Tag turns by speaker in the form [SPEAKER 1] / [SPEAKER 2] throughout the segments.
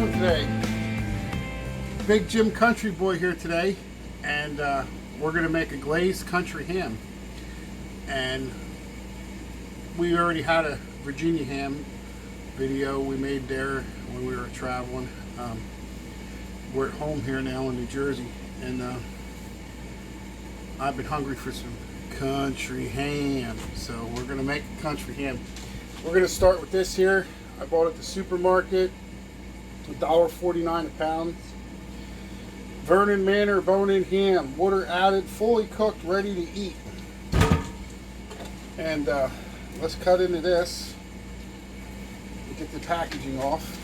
[SPEAKER 1] doing today? Big Jim Country Boy here today, and we're going to make a glazed country ham. And we already had a Virginia ham video we made there when we were traveling. We're at home here now in New Jersey, and I've been hungry for some country ham, so we're going to make a country ham. We're going to start with this here. I bought it at the supermarket, $1.49 a pound. Vernon Manor bone-in ham, water added, fully cooked, ready to eat. And let's cut into this and get the packaging off.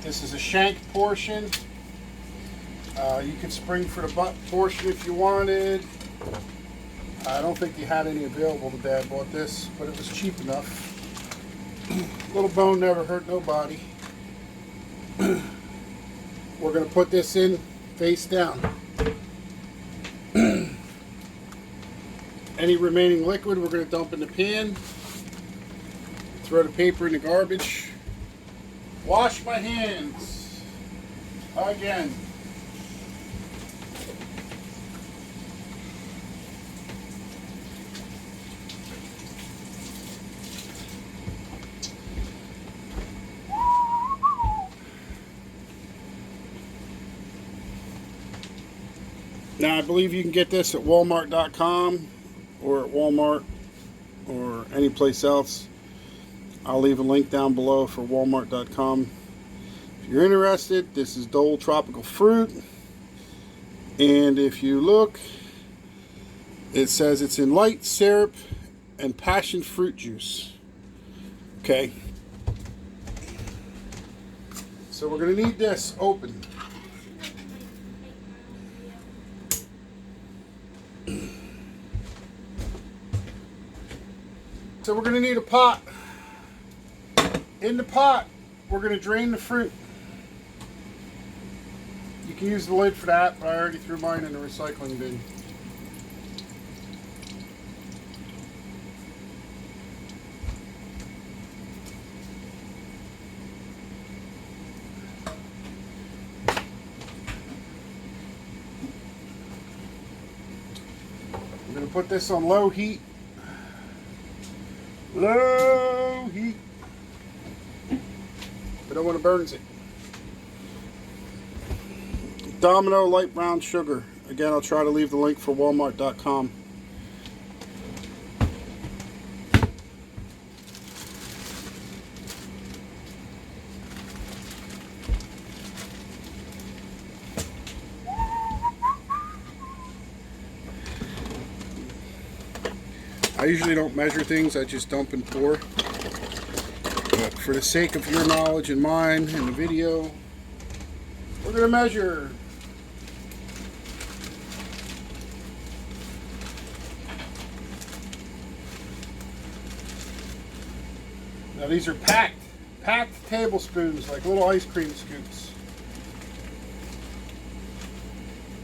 [SPEAKER 1] This is a shank portion. You could spring for the butt portion if you wanted. I don't think they had any available today. I bought this, but it was cheap enough. Little bone never hurt nobody. We're going to put this in face down. Any remaining liquid we're going to dump in the pan. Throw the paper in the garbage. Wash my hands again. Now I believe you can get this at Walmart.com or at Walmart or any place else. I'll leave a link down below for Walmart.com. If you're interested, this is Dole Tropical Fruit. And if you look, it says it's in light syrup and passion fruit juice. Okay. So we're going to need this open. So we're going to need a pot. In the pot, we're going to drain the fruit. You can use the lid for that, but I already threw mine in the recycling bin. I'm going to put this on low heat. Low heat. I don't want to burn it. Domino light brown sugar. Again, I'll try to leave the link for Walmart.com. I usually don't measure things, I just dump and pour. But for the sake of your knowledge and mine in the video, we're going to measure. Now these are packed tablespoons, like little ice cream scoops.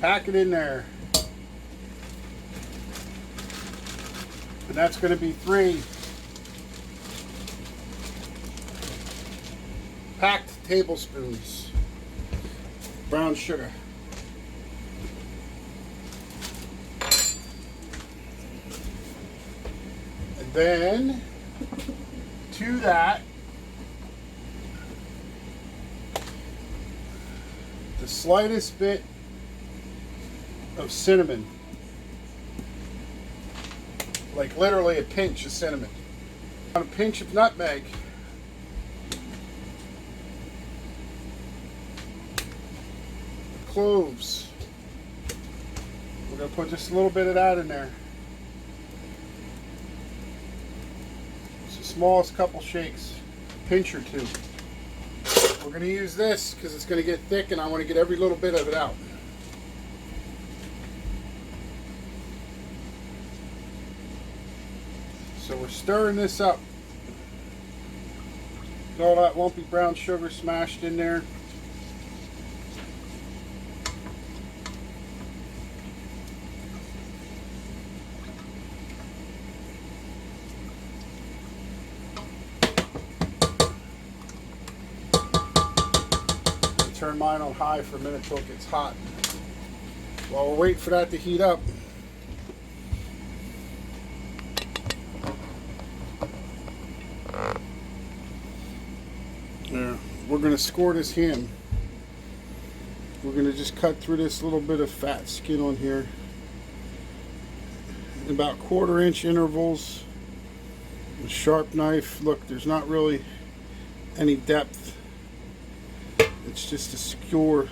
[SPEAKER 1] Pack it in there. And that's going to be 3 packed tablespoons brown sugar. And then to that, the slightest bit of cinnamon. Like literally a pinch of cinnamon. A pinch of nutmeg. Cloves. We're going to put just a little bit of that in there. It's the smallest couple shakes. Pinch or 2. We're going to use this because it's going to get thick and I want to get every little bit of it out. So we're stirring this up. Get all that lumpy brown sugar smashed in there. mine on high for a minute till it gets hot. While we're waiting for that to heat up, we're going to score this ham. We're going to just cut through this little bit of fat skin on here in about 1/4 inch intervals. A sharp knife. Look, there's not really any depth. It's just a score.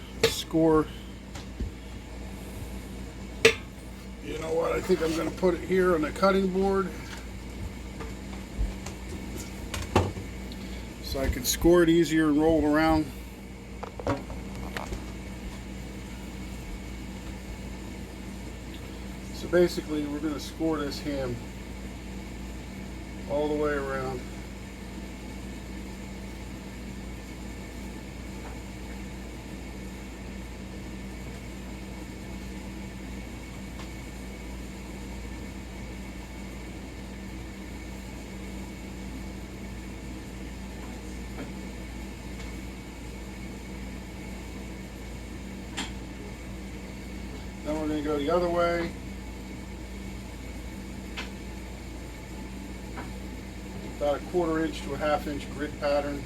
[SPEAKER 1] You know what? I think I'm going to put it here on the cutting board so I can score it easier and roll it around. So basically, we're going to score this ham all the way around. Then we're going to go the other way. About a 1/4 inch to a 1/2 inch grid pattern.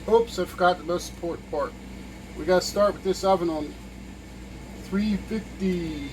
[SPEAKER 1] Oops, I forgot the most important part. We got to start with this oven on 350.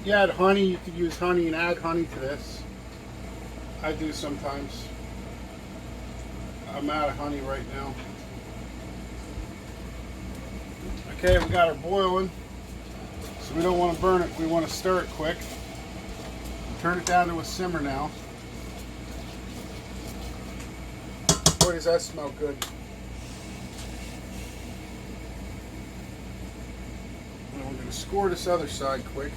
[SPEAKER 1] You add honey, you could use honey and add honey to this. I do sometimes. I'm out of honey right now. Okay, we got her boiling. So we don't want to burn it, we want to stir it quick. Turn it down to a simmer now. Boy, does that smell good. And we're going to score this other side quick.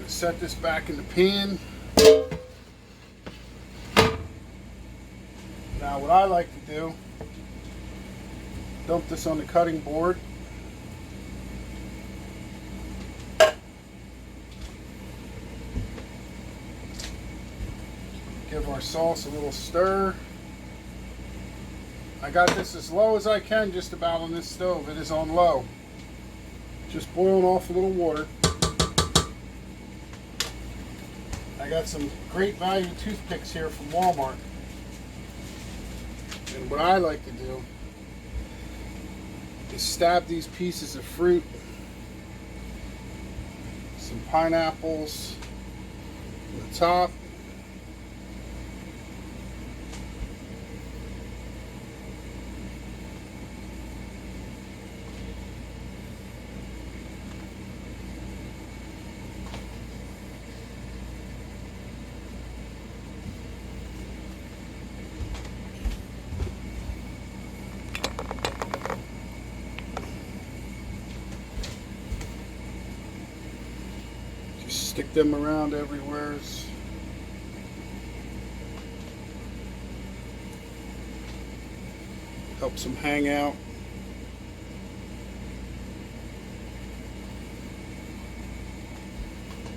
[SPEAKER 1] Set this back in the pan. Now what I like to do, dump this on the cutting board. Give our sauce a little stir. I got this as low as I can just about on this stove. It is on low. Just boiling off a little water. I got some great value toothpicks here from Walmart. And what I like to do is stab these pieces of fruit, some pineapples on the top. Stick them around everywhere. Helps them hang out.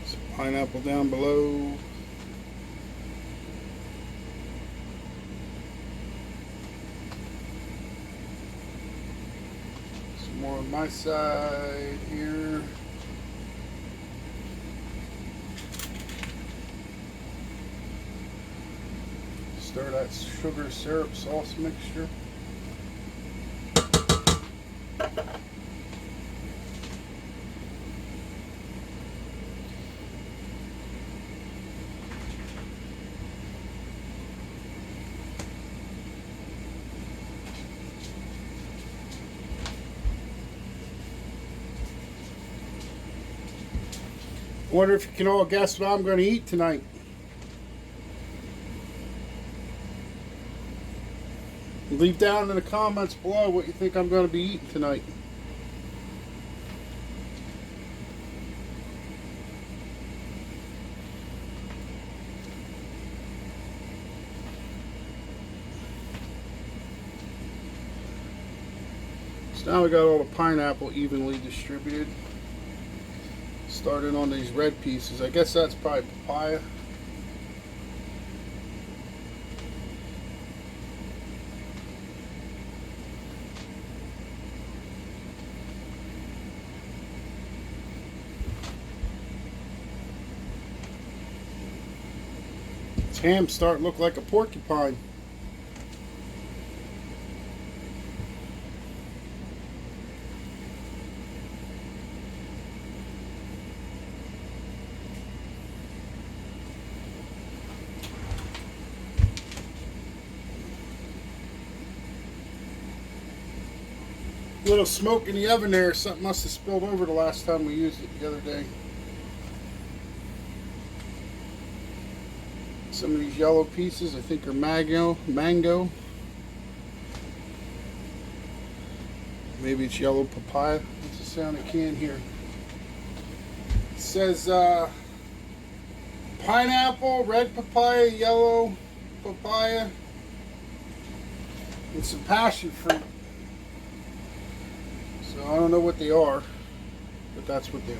[SPEAKER 1] Some pineapple down below. Some more on my side here. Stir that sugar syrup sauce mixture. I wonder if you can all guess what I'm going to eat tonight. Leave down in the comments below what you think I'm going to be eating tonight. So now we got all the pineapple evenly distributed. Starting on these red pieces. I guess that's probably papaya. This ham's starting to look like a porcupine. Little smoke in the oven there. Something must have spilled over the last time we used it the other day. Some of these yellow pieces I think are mango. Maybe it's yellow papaya. What's the sound I can hear? It says pineapple, red papaya, yellow papaya, and some passion fruit. So I don't know what they are, but that's what they are.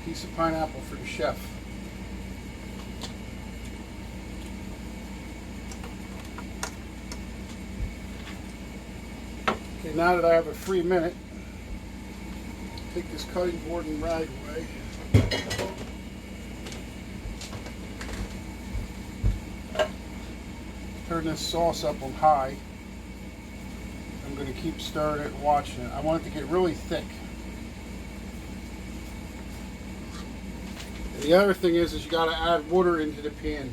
[SPEAKER 1] Piece of pineapple for the chef. Okay, now that I have a free minute, take this cutting board and rag away. Turn this sauce up on high. I'm going to keep stirring it and watching it. I want it to get really thick. And the other thing is you got to add water into the pan.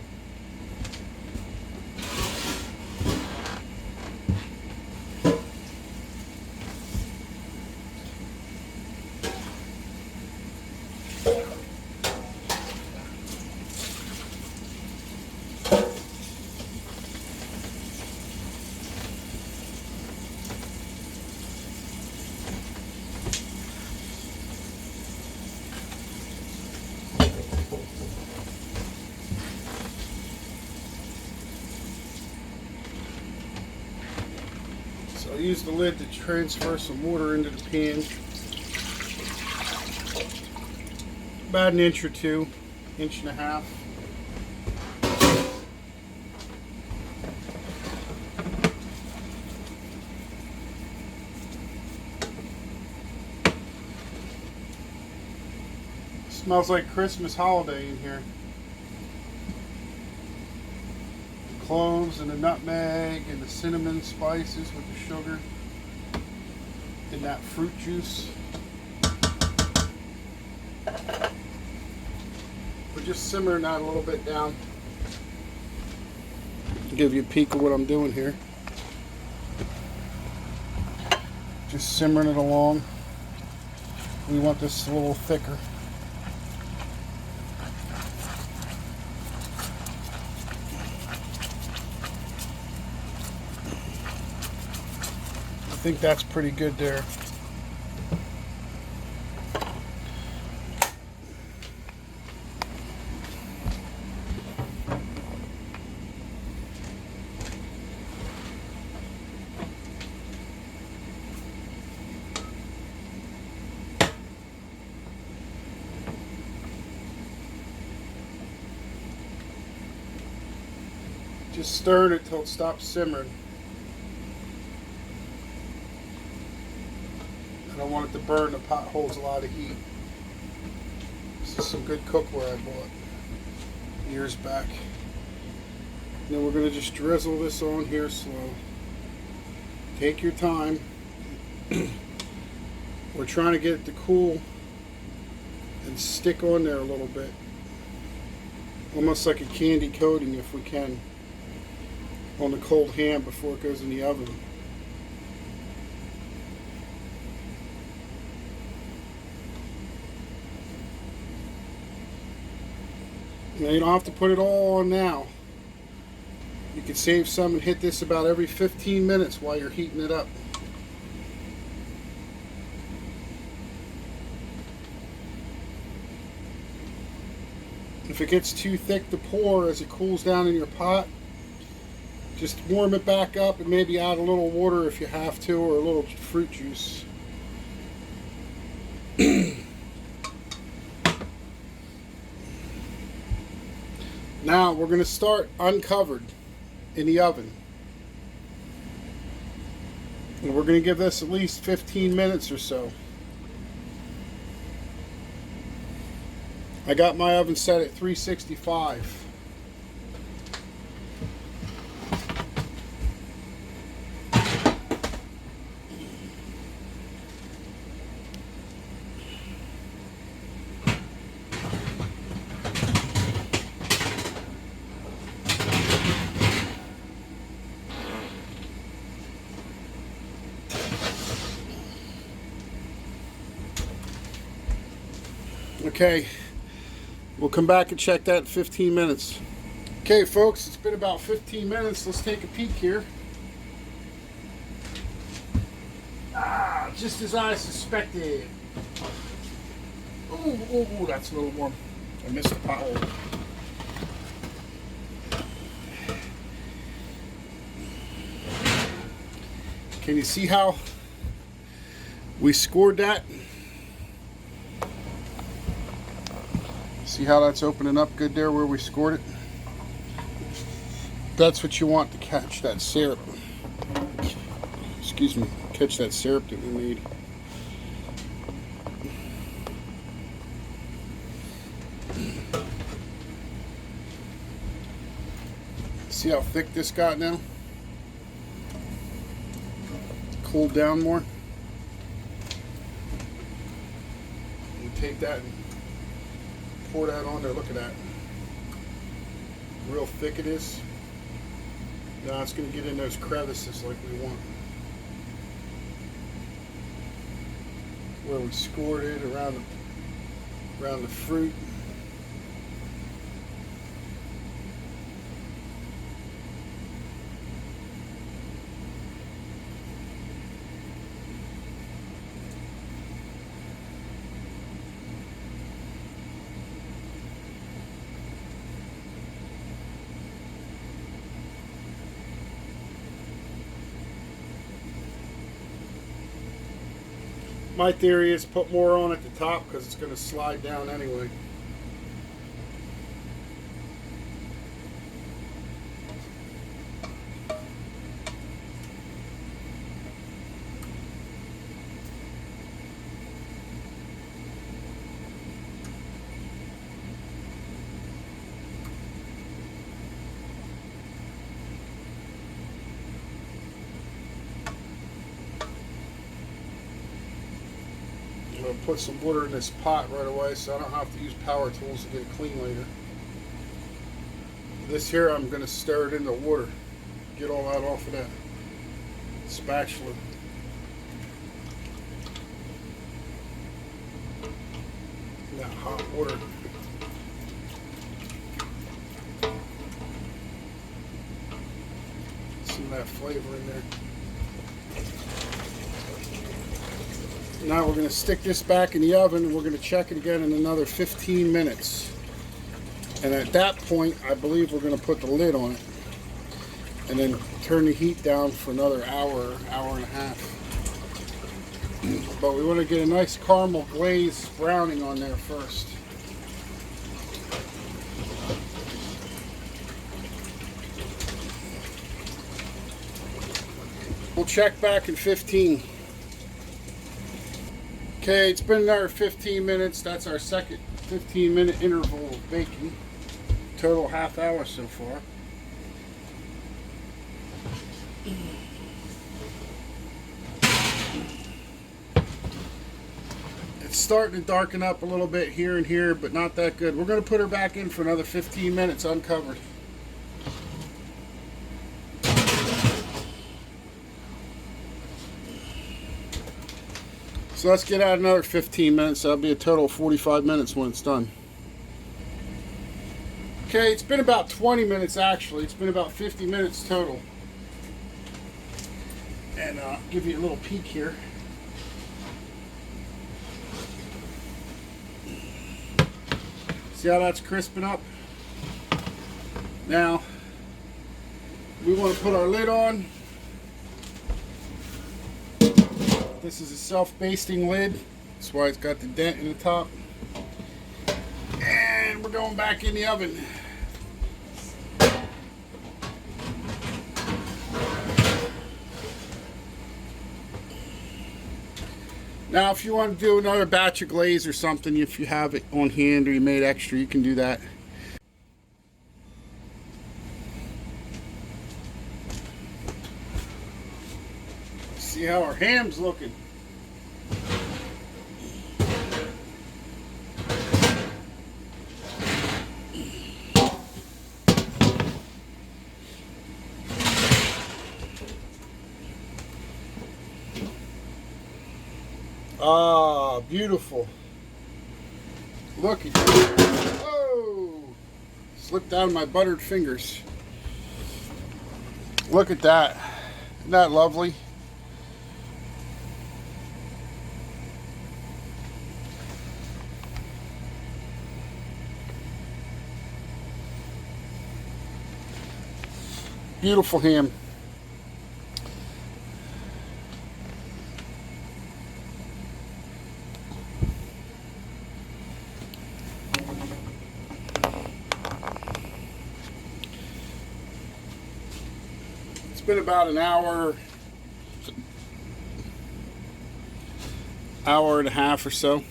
[SPEAKER 1] So I use the lid to transfer some water into the pan. About an inch or two, inch and a half. Smells like Christmas holiday in here. The cloves and the nutmeg and the cinnamon spices with the sugar and that fruit juice. We're just simmering that a little bit down. Give you a peek of what I'm doing here. Just simmering it along. We want this a little thicker. I think that's pretty good there. Just stir it until it stops simmering. I don't want it to burn. The pot holds a lot of heat. This is some good cookware I bought years back. Then we're going to just drizzle this on here slow. Take your time. We're trying to get it to cool and stick on there a little bit. Almost like a candy coating if we can. On the cold ham before it goes in the oven. Now you don't have to put it all on now. You can save some and hit this about every 15 minutes while you're heating it up. If it gets too thick to pour as it cools down in your pot, just warm it back up and maybe add a little water if you have to, or a little fruit juice. Now we're going to start uncovered in the oven. And we're going to give this at least 15 minutes or so. I got my oven set at 365. Okay, we'll come back and check that in 15 minutes. Okay folks, it's been about 15 minutes. Let's take a peek here. Just as I suspected. Ooh, that's a little warm. I missed the pothole. Can you see how we scored that? See how that's opening up good there where we scored it? That's what you want to catch that syrup. Excuse me, catch that syrup that we made. See how thick this got now? Cooled down more. You take that and pour that on there. Look at that. Real thick it is. Now it's going to get in those crevices like we want. Where we scored it around the fruit. My theory is put more on at the top because it's going to slide down anyway. going to put some water in this pot right away so I don't have to use power tools to get it clean later. This here I'm going to stir it into water. Get all that off of that spatula. That hot water. Some of that flavor in there. Now we're going to stick this back in the oven and we're going to check it again in another 15 minutes. And at that point, I believe we're going to put the lid on it. And then turn the heat down for another hour, hour and a half. But we want to get a nice caramel glaze browning on there first. We'll check back in 15. Okay, it's been another 15 minutes. That's our second 15-minute interval of baking. Total half hour so far. It's starting to darken up a little bit here and here, but not that good. We're going to put her back in for another 15 minutes uncovered. So let's get out another 15 minutes. That'll be a total of 45 minutes when it's done. Okay, it's been about 20 minutes actually. It's been about 50 minutes total. And I'll give you a little peek here. See how that's crisping up? Now, we want to put our lid on. This is a self-basting lid. That's why it's got the dent in the top. And we're going back in the oven. Now, if you want to do another batch of glaze or something, if you have it on hand or you made extra, you can do that. See how our ham's looking. Ah, beautiful. Look at that. Whoa! Slipped down my buttered fingers. Look at that. Isn't that lovely? Beautiful ham. It's been about an hour and a half or so.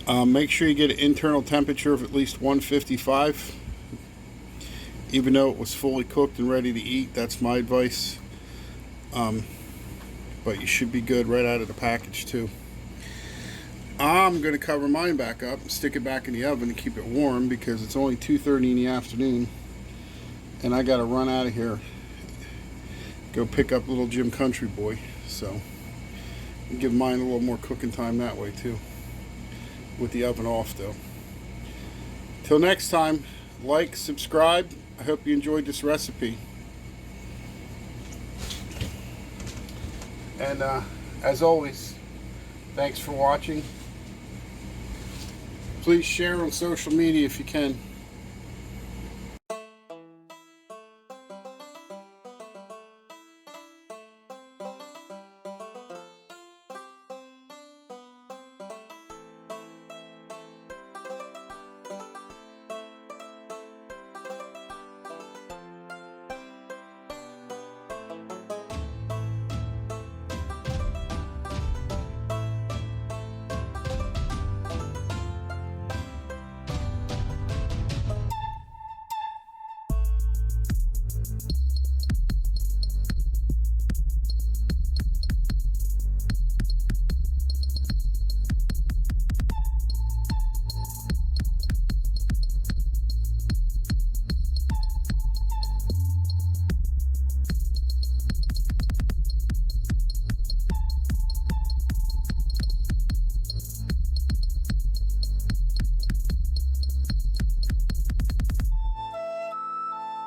[SPEAKER 1] Make sure you get an internal temperature of at least 155. Even though it was fully cooked and ready to eat, that's my advice. But you should be good right out of the package too. I'm going to cover mine back up and stick it back in the oven and keep it warm because it's only 2:30 in the afternoon. And I got to run out of here. Go pick up little Jim Country Boy. So give mine a little more cooking time that way too. With the oven off though. Till next time, like, subscribe. I hope you enjoyed this recipe. And as always, thanks for watching. Please share on social media if you can.